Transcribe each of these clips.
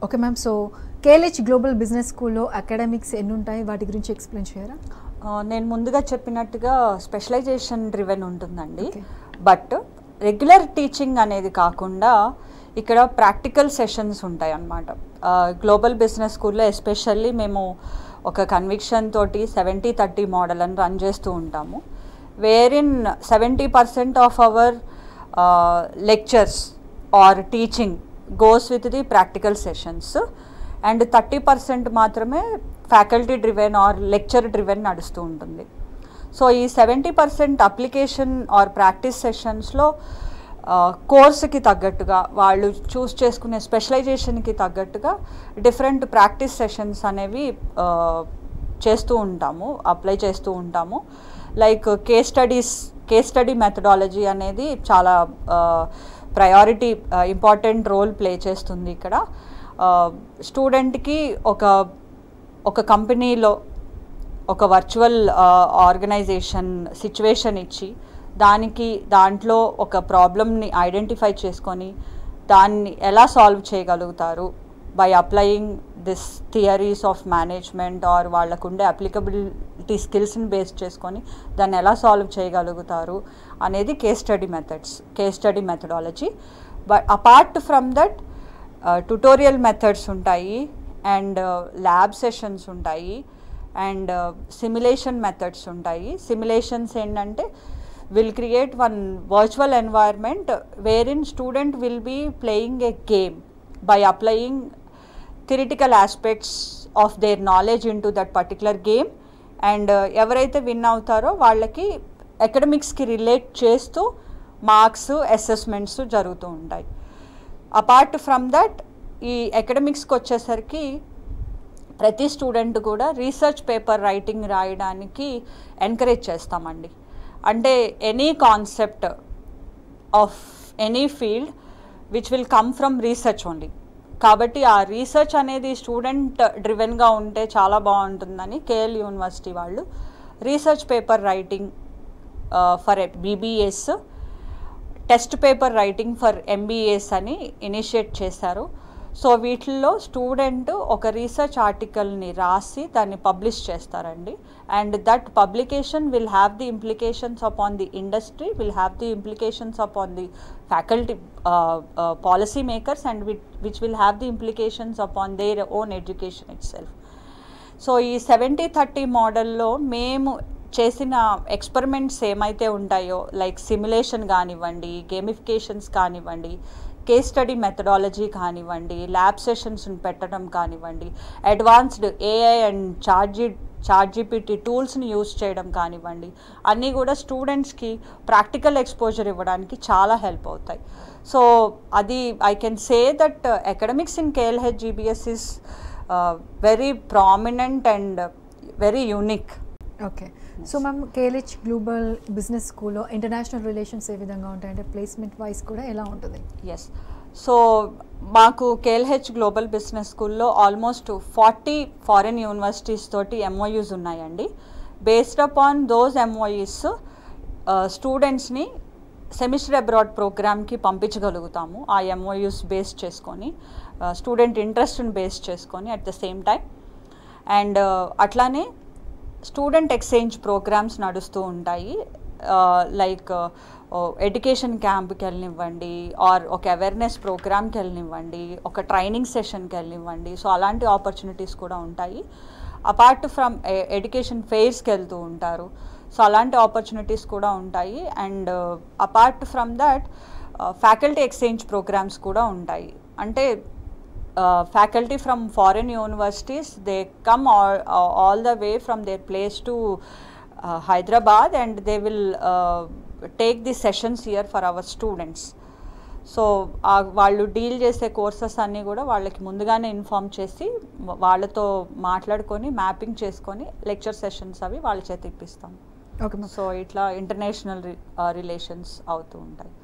Okay ma'am. So KLH global business స్కూల్లో academics ఎన్ని ఉంటాయి, వాటి గురించి ఎక్స్ప్లెయిన్ చేయరా? నేను ముందుగా చెప్పినట్టుగా స్పెషలైజేషన్ డ్రివెన్ ఉంటుందండి. బట్ రెగ్యులర్ టీచింగ్ అనేది కాకుండా ఇక్కడ ప్రాక్టికల్ సెషన్స్ ఉంటాయి అన్నమాట. గ్లోబల్ బిజినెస్ స్కూల్లో ఎస్పెషల్లీ మేము ఒక కన్విక్షన్ తోటి 70-30 మోడల్ అని రన్ చేస్తూ ఉంటాము. Wherein 70% of our lectures or teaching goes with the practical sessions and 30% మాత్రమే faculty driven or lecture driven నడుస్తూ ఉంటుంది. సో ఈ 70% అప్లికేషన్ ఆర్ ప్రాక్టీస్ సెషన్స్లో కోర్సుకి తగ్గట్టుగా వాళ్ళు చూస్ చేసుకునే స్పెషలైజేషన్కి తగ్గట్టుగా డిఫరెంట్ ప్రాక్టీస్ సెషన్స్ అనేవి చేస్తూ ఉంటాము, అప్లై చేస్తూ ఉంటాము. లైక్ కేస్ స్టడీ మెథడాలజీ అనేది చాలా ప్రయారిటీ ఇంపార్టెంట్ రోల్ ప్లే చేస్తుంది. ఇక్కడ స్టూడెంట్కి ఒక కంపెనీలో ఒక వర్చువల్ ఆర్గనైజేషన్ సిచ్యువేషన్ ఇచ్చి దాంట్లో ఒక ప్రాబ్లమ్ని ఐడెంటిఫై చేసుకొని దాన్ని ఎలా సాల్వ్ చేయగలుగుతారు by applying this theories of management or వాళ్ళకుండే అప్లికబిలిటీ స్కిల్స్ని బేస్ చేసుకొని దాన్ని ఎలా సాల్వ్ చేయగలుగుతారు అనేది case study methodology. But apart from that tutorial methods ఉంటాయి అండ్ ల్యాబ్ సెషన్స్ ఉంటాయి అండ్ సిమ్యులేషన్ మెథడ్స్ ఉంటాయి. సిమ్యులేషన్స్ ఏంటంటే will create one virtual environment wherein student will be playing a game by applying theoretical aspects of their knowledge into that particular game and ఎవరైతే win అవుతారో వాళ్ళకి అకాడమిక్స్కి relate చేస్తూ marks assessments జరుగుతూ ఉంటాయి. Apart from that ఈ అకాడమిక్స్కి వచ్చేసరికి ప్రతి student కూడా రీసెర్చ్ పేపర్ రైటింగ్ రాయడానికి ఎంకరేజ్ చేస్తామండి. అంటే any concept of any field which will come from research only. కాబట్టి ఆ రీసెర్చ్ అనేది స్టూడెంట్ డ్రివెన్గా ఉంటే చాలా బాగుంటుందని కేఎల్ యూనివర్సిటీ వాళ్ళు research paper writing for BBS, test paper writing for MBAs అని ఇనిషియేట్ చేశారు. సో వీటిల్లో స్టూడెంట్ ఒక రీసెర్చ్ ఆర్టికల్ని రాసి దాన్ని పబ్లిష్ చేస్తారండి. And that publication will have the implications upon the industry, will have the implications upon the faculty policy makers and which will have the implications upon their own education it self. So ఈ 70-30 మోడల్లో మేము చేసిన experiments ఏమైతే ఉంటాయో like simulation కానివ్వండి, gamifications కానివ్వండి, case study methodology కానివ్వండి, lab సెషన్స్ని పెట్టడం కానివ్వండి, అడ్వాన్స్డ్ ఏఐ అండ్ చాట్‌జీపీటీ టూల్స్ని యూజ్ చేయడం కానివ్వండి, అన్నీ కూడా స్టూడెంట్స్కి ప్రాక్టికల్ ఎక్స్పోజర్ ఇవ్వడానికి చాలా హెల్ప్ అవుతాయి. సో అది I can say that academics in KLH GBs is very prominent and very unique. Okay. So ma'am, KLH global business స్కూల్లో ఇంటర్నేషనల్ రిలేషన్స్ ఏ విధంగా ఉంటాయంటే ప్లేస్మెంట్ వైజ్ కూడా ఎలా ఉంటుంది? ఎస్. సో మాకు కేఎల్హెచ్ గ్లోబల్ బిజినెస్ స్కూల్లో ఆల్మోస్ట్ 40 ఫారిన్ యూనివర్సిటీస్ తోటి MoUs ఉన్నాయండి. బేస్డ్ అపాన్ దోస్ ఎంఓయూస్ స్టూడెంట్స్ని సెమిస్టర్ అబ్రాడ్ ప్రోగ్రామ్కి పంపించగలుగుతాము. ఆ ఎంఓయూస్ బేస్ చేసుకొని స్టూడెంట్ ఇంట్రెస్ట్ని బేస్ చేసుకొని at the same time and అట్లానే స్టూడెంట్ ఎక్స్చేంజ్ ప్రోగ్రామ్స్ నడుస్తూ ఉంటాయి. లైక్ ఎడ్యుకేషన్ క్యాంప్కి వెళ్ళనివ్వండి ఆర్ ఒక అవేర్నెస్ ప్రోగ్రామ్కి వెళ్ళనివ్వండి, ఒక ట్రైనింగ్ సెషన్కి వెళ్ళనివ్వండి. సో అలాంటి ఆపర్చునిటీస్ కూడా ఉంటాయి. అపార్ట్ ఫ్రమ్ ఎడ్యుకేషన్ ఫెయిర్స్కి వెళ్తూ ఉంటారు. సో అలాంటి ఆపర్చునిటీస్ కూడా ఉంటాయి. And apart from that faculty exchange programmes కూడా ఉంటాయి. అంటే faculty from foreign universities, they come all the way from their place to Hyderabad and they will take the sessions here for our students. So వాళ్ళు deal చేసే courses అన్నీ కూడా వాళ్ళకి ముందుగానే inform చేసి వాళ్ళతో మాట్లాడుకొని మ్యాపింగ్ చేసుకొని లెక్చర్ సెషన్స్ అవి వాళ్ళ చేత ఇప్పిస్తాం. Okay ma'am. సో ఇట్లా ఇంటర్నేషనల్ రిలేషన్స్ అవుతూ ఉంటాయి.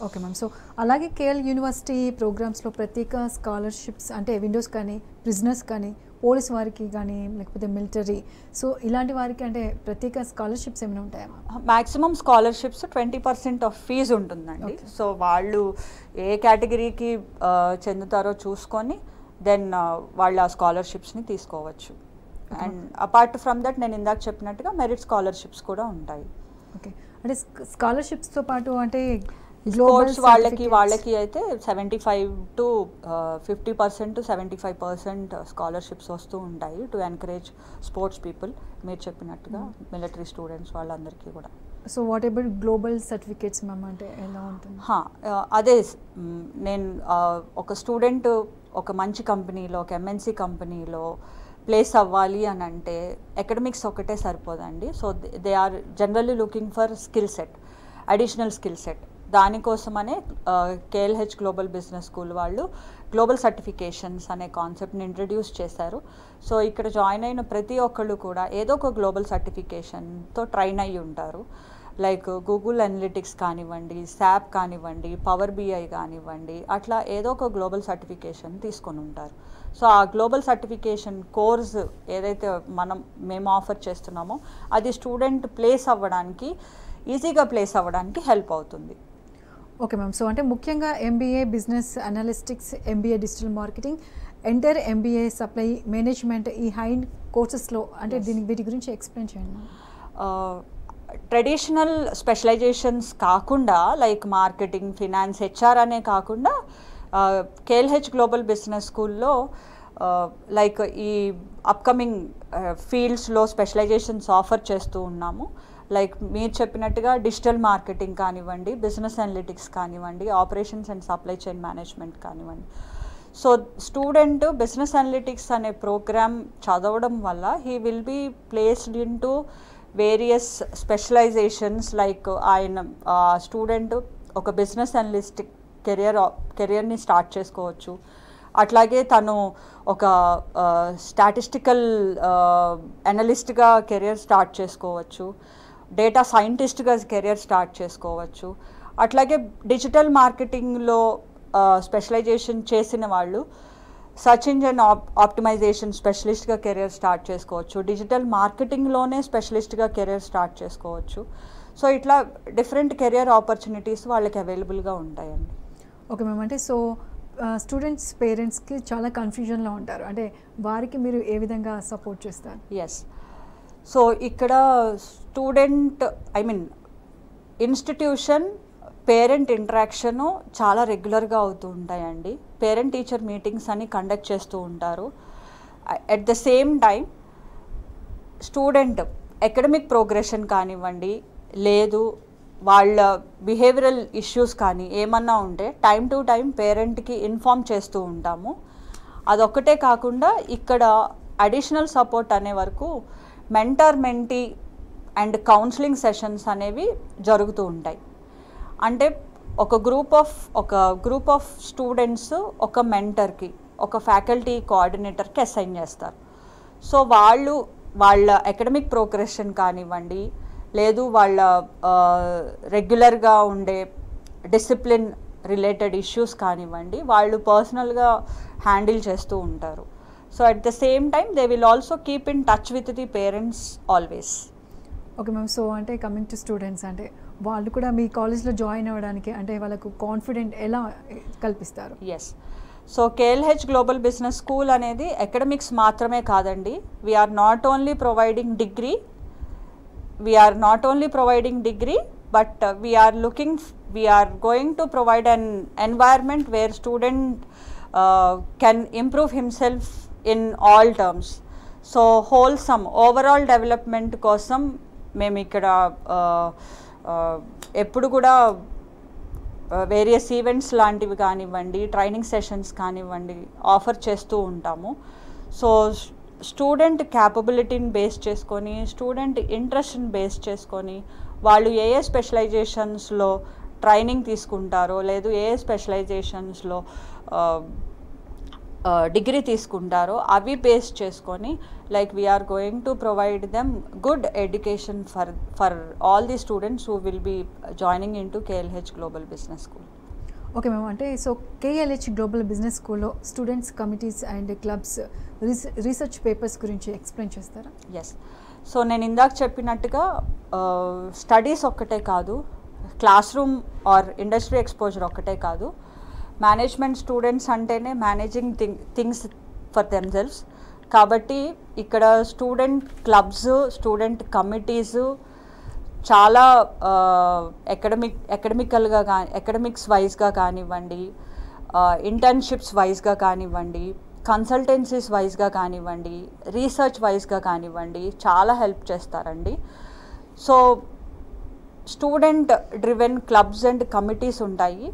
Okay ma'am. సో అలాగే కేఎల్ యూనివర్సిటీ ప్రోగ్రామ్స్లో ప్రత్యేక స్కాలర్షిప్స్ అంటే విండోస్ కానీ, ప్రిజనర్స్ కానీ, పోలీస్ వారికి కానీ, లేకపోతే మిలిటరీ, సో ఇలాంటి వారికి అంటే ప్రత్యేక స్కాలర్షిప్స్ ఏమైనా ఉంటాయా? మ్యాక్సిమం స్కాలర్షిప్స్ 20% ఆఫ్ ఫీజు ఉంటుందండి. సో వాళ్ళు ఏ కేటగిరీకి చెందుతారో చూసుకొని దెన్ వాళ్ళ స్కాలర్షిప్స్ని తీసుకోవచ్చు. అండ్ అపార్ట్ ఫ్రమ్ దట్ నేను ఇందాక చెప్పినట్టుగా మెరిట్ స్కాలర్షిప్స్ కూడా ఉంటాయి. ఓకే, అంటే స్కాలర్షిప్స్తో పాటు అంటే స్పోర్ట్స్ వాళ్ళకి అయితే 75 to 50% to 75% స్కాలర్షిప్స్ వస్తూ ఉంటాయి టు ఎంకరేజ్ స్పోర్ట్స్ పీపుల్. మీరు చెప్పినట్టుగా మిలిటరీ స్టూడెంట్స్ వాళ్ళందరికీ కూడా. So what about global certificates ma'am, అంటే ఎలా ఉంటుంది? అదే నేను ఒక స్టూడెంట్ ఒక మంచి కంపెనీలో, ఒక ఎంఎన్సీ కంపెనీలో ప్లేస్ అవ్వాలి అని అంటే అకాడమిక్స్ ఒకటే సరిపోదండి. So they are generally looking for skill set, additional skill set. దానికోసమనే కేఎల్హెచ్ గ్లోబల్ బిజినెస్ స్కూల్ వాళ్ళు గ్లోబల్ సర్టిఫికేషన్స్ అనే కాన్సెప్ట్ని ఇంట్రడ్యూస్ చేశారు. సో ఇక్కడ జాయిన్ అయిన ప్రతి ఒక్కళ్ళు కూడా ఏదో ఒక గ్లోబల్ సర్టిఫికేషన్తో ట్రైన్ అయ్యి ఉంటారు. లైక్ గూగుల్ అనలిటిక్స్ కానివ్వండి, SAP కానివ్వండి, పవర్ BI కానివ్వండి, అట్లా ఏదో ఒక గ్లోబల్ సర్టిఫికేషన్ తీసుకొని ఉంటారు. సో ఆ గ్లోబల్ సర్టిఫికేషన్ కోర్స్ ఏదైతే మేము ఆఫర్ చేస్తున్నామో అది స్టూడెంట్ ఈజీగా ప్లేస్ అవ్వడానికి హెల్ప్ అవుతుంది. ఓకే మ్యామ్, సో అంటే ముఖ్యంగా MBA business analytics, MBA digital marketing, enter MBA supply management, ఈ హై కోర్సెస్లో అంటే వీటి గురించి ఎక్స్ప్లెయిన్ చేయండి. ట్రెడిషనల్ స్పెషలైజేషన్స్ కాకుండా లైక్ మార్కెటింగ్, ఫినాన్స్, HR అనే కాకుండా కేఎల్హెచ్ గ్లోబల్ బిజినెస్ స్కూల్లో లైక్ ఈ అప్కమింగ్ ఫీల్డ్స్లో స్పెషలైజేషన్స్ ఆఫర్ చేస్తూ ఉన్నాము. లైక్ మీరు చెప్పినట్టుగా డిజిటల్ మార్కెటింగ్ కానివ్వండి, బిజినెస్ అనలిటిక్స్ కానివ్వండి, operations and supply chain management కానివ్వండి. సో స్టూడెంట్ బిజినెస్ అనలిటిక్స్ అనే ప్రోగ్రామ్ చదవడం వల్ల he will be placed in to various specialisations. Like ఆయన స్టూడెంట్ ఒక బిజినెస్ అనలిస్టిక్ కెరియర్ని స్టార్ట్ చేసుకోవచ్చు. అట్లాగే తను ఒక స్టాటిస్టికల్ అనలిస్ట్గా కెరియర్ స్టార్ట్ చేసుకోవచ్చు, డేటా సైంటిస్ట్గా కెరియర్ స్టార్ట్ చేసుకోవచ్చు. అట్లాగే డిజిటల్ మార్కెటింగ్లో స్పెషలైజేషన్ చేసిన వాళ్ళు సర్చ్ ఇంజిన్ ఆప్టిమైజేషన్ స్పెషలిస్ట్గా కెరియర్ స్టార్ట్ చేసుకోవచ్చు, డిజిటల్ మార్కెటింగ్లోనే స్పెషలిస్ట్గా కెరియర్ స్టార్ట్ చేసుకోవచ్చు. సో ఇట్లా డిఫరెంట్ కెరియర్ ఆపర్చునిటీస్ వాళ్ళకి అవైలబుల్గా ఉంటాయండి. ఓకే మ్యామ్, అంటే సో స్టూడెంట్స్ పేరెంట్స్కి చాలా కన్ఫ్యూజన్లో ఉంటారు, అంటే వారికి మీరు ఏ విధంగా సపోర్ట్ చేస్తారు? ఎస్, సో ఇక్కడ స్టూడెంట్ ఇన్స్టిట్యూషన్ పేరెంట్ ఇంటరాక్షను చాలా రెగ్యులర్గా అవుతూ ఉంటాయండి. పేరెంట్ టీచర్ మీటింగ్స్ అని కండక్ట్ చేస్తూ ఉంటారు. At the same time student academic progression కానివ్వండి, లేదు వాళ్ళ బిహేవియరల్ ఇష్యూస్ కానీ ఏమన్నా ఉంటే టైం టు టైం పేరెంట్కి ఇన్ఫామ్ చేస్తూ ఉంటాము. అదొక్కటే కాకుండా ఇక్కడ అడిషనల్ సపోర్ట్ అనే వరకు mentor mentee and counselling sessions అనేవి జరుగుతూ ఉంటాయి. అంటే ఒక గ్రూప్ ఆఫ్ స్టూడెంట్స్ ఒక మెంటర్కి, ఒక ఫ్యాకల్టీ కోఆర్డినేటర్కి అసైన్ చేస్తారు. సో వాళ్ళ అకాడమిక్ ప్రోగ్రెషన్ కానివ్వండి, లేదు వాళ్ళ రెగ్యులర్గా ఉండే డిసిప్లిన్ రిలేటెడ్ ఇష్యూస్ కానివ్వండి, వాళ్ళు పర్సనల్గా హ్యాండిల్ చేస్తూ ఉంటారు. So at the same time they will also keep in touch with the parents always. Okay ma'am, so అంటే కమింగ్ టు స్టూడెంట్స్, అంటే వాళ్ళు కూడా మీ కాలేజ్లో జాయిన్ అవ్వడానికి అంటే వాళ్ళకు కాన్ఫిడెంట్ ఎలా కల్పిస్తారు? Yes, so KLH global business school అనేది అకాడమిక్స్ మాత్రమే కాదండి. We are not only providing degree, but we are going to provide an environment where student can improve himself in all terms. So wholesome overall development kosam మేము ఇక్కడ ఎప్పుడు కూడా various events లాంటివి కానివ్వండి, training sessions కానివ్వండి offer చేస్తూ ఉంటాము. So student క్యాపబిలిటీని base చేసుకొని, స్టూడెంట్ ఇంట్రెస్ట్ని బేస్ చేసుకొని వాళ్ళు ఏ స్పెషలైజేషన్స్లో ట్రైనింగ్ తీసుకుంటారో, లేదు ఏ స్పెషలైజేషన్స్లో డిగ్రీ తీసుకుంటారో అవి బేస్ చేసుకొని like we are going to provide them good education for all the students who will be joining in to KLH global business school. Okay ma'am, అంటే so KLH global business స్కూల్లో students committees and clubs research papers గురించి explain చేస్తారా? Yes, so నేను ఇందాక చెప్పినట్టుగా studies ఒక్కటే కాదు, class room or industry exposure ఒక్కటే కాదు, మేనేజ్మెంట్ స్టూడెంట్స్ అంటేనే మేనేజింగ్ థింగ్స్ ఫర్ దెమ్సెల్వ్స్. కాబట్టి ఇక్కడ స్టూడెంట్ క్లబ్స్, స్టూడెంట్ కమిటీస్ చాలా ఎకడమికల్గా ఎకడమిక్స్ వైజ్గా కానివ్వండి, ఇంటర్న్షిప్స్ వైజ్గా కానివ్వండి, కన్సల్టెన్సీస్ వైజ్గా కానివ్వండి, రీసెర్చ్ వైజ్గా కానివ్వండి చాలా హెల్ప్ చేస్తారండి. So student driven clubs and committees ఉంటాయి.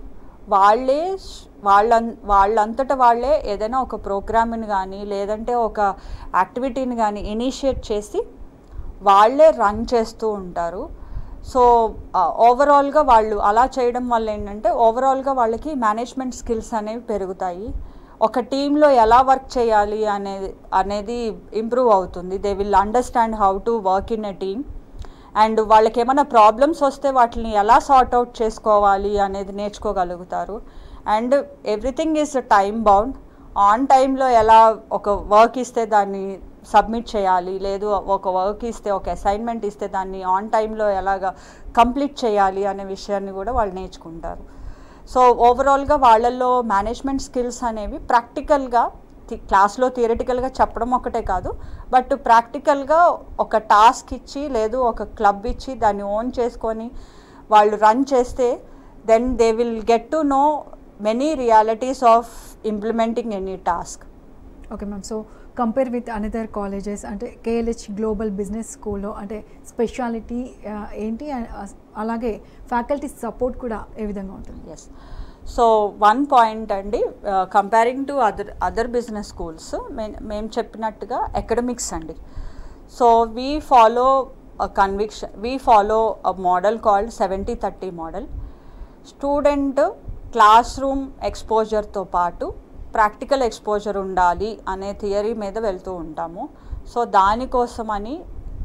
వాళ్ళంతటా వాళ్ళే ఏదైనా ఒక ప్రోగ్రామ్ని కానీ లేదంటే ఒక యాక్టివిటీని కానీ ఇనిషియేట్ చేసి వాళ్ళే రన్ చేస్తూ ఉంటారు. సో ఓవరాల్గా వాళ్ళు అలా చేయడం వల్ల ఏంటంటే ఓవరాల్గా వాళ్ళకి మేనేజ్మెంట్ స్కిల్స్ అనేవి పెరుగుతాయి. ఒక టీంలో ఎలా వర్క్ చేయాలి అనేది ఇంప్రూవ్ అవుతుంది. They will understand how to work in a team. And వాళ్ళకి ఏమైనా ప్రాబ్లమ్స్ వస్తే వాటిని ఎలా సార్ట్ అవుట్ చేసుకోవాలి అనేది నేర్చుకోగలుగుతారు. And everything is time bound. On టైంలో ఎలా ఒక వర్క్ ఇస్తే దాన్ని సబ్మిట్ చేయాలి, లేదు ఒక వర్క్ ఇస్తే ఒక అసైన్మెంట్ ఇస్తే దాన్ని ఆన్ టైంలో ఎలాగా కంప్లీట్ చేయాలి అనే విషయాన్ని కూడా వాళ్ళు నేర్చుకుంటారు. సో ఓవరాల్గా వాళ్ళల్లో మేనేజ్మెంట్ స్కిల్స్ అనేవి ప్రాక్టికల్గా క్లాస్లో థియరిటికల్గా చెప్పడం ఒకటే కాదు, బట్ ప్రాక్టికల్గా ఒక టాస్క్ ఇచ్చి లేదు ఒక క్లబ్ ఇచ్చి దాన్ని ఓన్ చేసుకొని వాళ్ళు రన్ చేస్తే then they will get to know many realities of implementing any task. Okay ma'am. So compare with another colleges అంటే కేఎల్హెచ్ గ్లోబల్ బిజినెస్ స్కూల్లో అంటే స్పెషాలిటీ ఏంటి, అలాగే ఫ్యాకల్టీ సపోర్ట్ కూడా ఏ విధంగా ఉంటుంది? ఎస్. సో వన్ పాయింట్ అండి, comparing to other business schools మేము చెప్పినట్టుగా ఎకడమిక్స్ అండి. So we follow a model called 70-30 model. Student classroom ఎక్స్పోజర్తో పాటు ప్రాక్టికల్ ఎక్స్పోజర్ ఉండాలి అనే థియరీ మీద వెళ్తూ ఉంటాము. సో దానికోసమని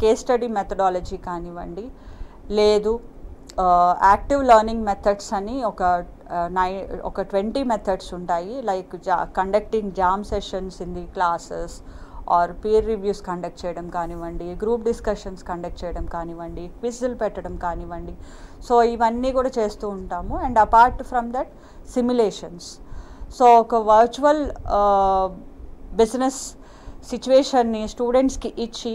కేస్ స్టడీ మెథడాలజీ కానివ్వండి, లేదు యాక్టివ్ లెర్నింగ్ మెథడ్స్ అని ఒక 20 మెథడ్స్ ఉంటాయి. Like conducting JAM sessions in the classes or peer reviews conduct చేయడం కానివ్వండి, గ్రూప్ డిస్కషన్స్ కండక్ట్ చేయడం కానివ్వండి, క్విజ్లు పెట్టడం కానివ్వండి. సో ఇవన్నీ కూడా చేస్తూ ఉంటాము. And apart from that simulations. So ఒక వర్చువల్ బిజినెస్ సిచ్యువేషన్ని స్టూడెంట్స్కి ఇచ్చి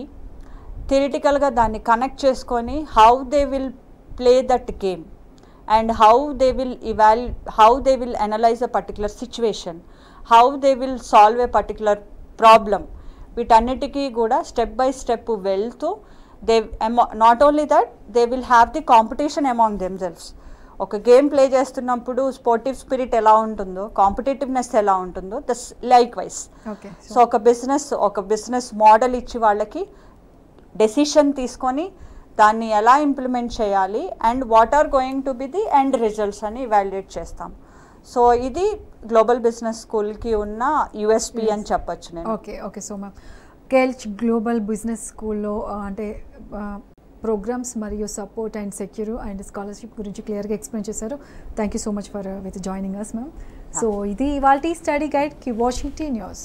థియరిటికల్గా దాన్ని కనెక్ట్ చేసుకొని how they will play that game and how they will analyze a particular situation, how they will solve a particular problem. వీటన్నిటికీ కూడా స్టెప్ బై స్టెప్ వెళ్తూ not only that they will have the competition among themselves. ఒక game play చేస్తున్నప్పుడు sportive spirit ఎలా ఉంటుందో, competitiveness ఎలా ఉంటుందో, like wise. So ఒక బిజినెస్ మోడల్ ఇచ్చి వాళ్ళకి డెసిషన్ తీసుకొని దాన్ని ఎలా ఇంప్లిమెంట్ చేయాలి and what are going to be the end results అని ఇవాల్యుయేట్ చేస్తాం. సో ఇది గ్లోబల్ బిజినెస్ స్కూల్కి ఉన్న యూఎస్పీ అని చెప్పొచ్చు నేను. Okay. So ma'am, KLH global business స్కూల్లో అంటే ప్రోగ్రామ్స్ మరియు support and secure and scholarship గురించి క్లియర్గా ఎక్స్ప్లెయిన్ చేశారు. Thank you so much for with joining us ma'am. So ఇది ఇవాల్టి స్టడీ గైడ్ కి వాషింగ్టన్ న్యూస్.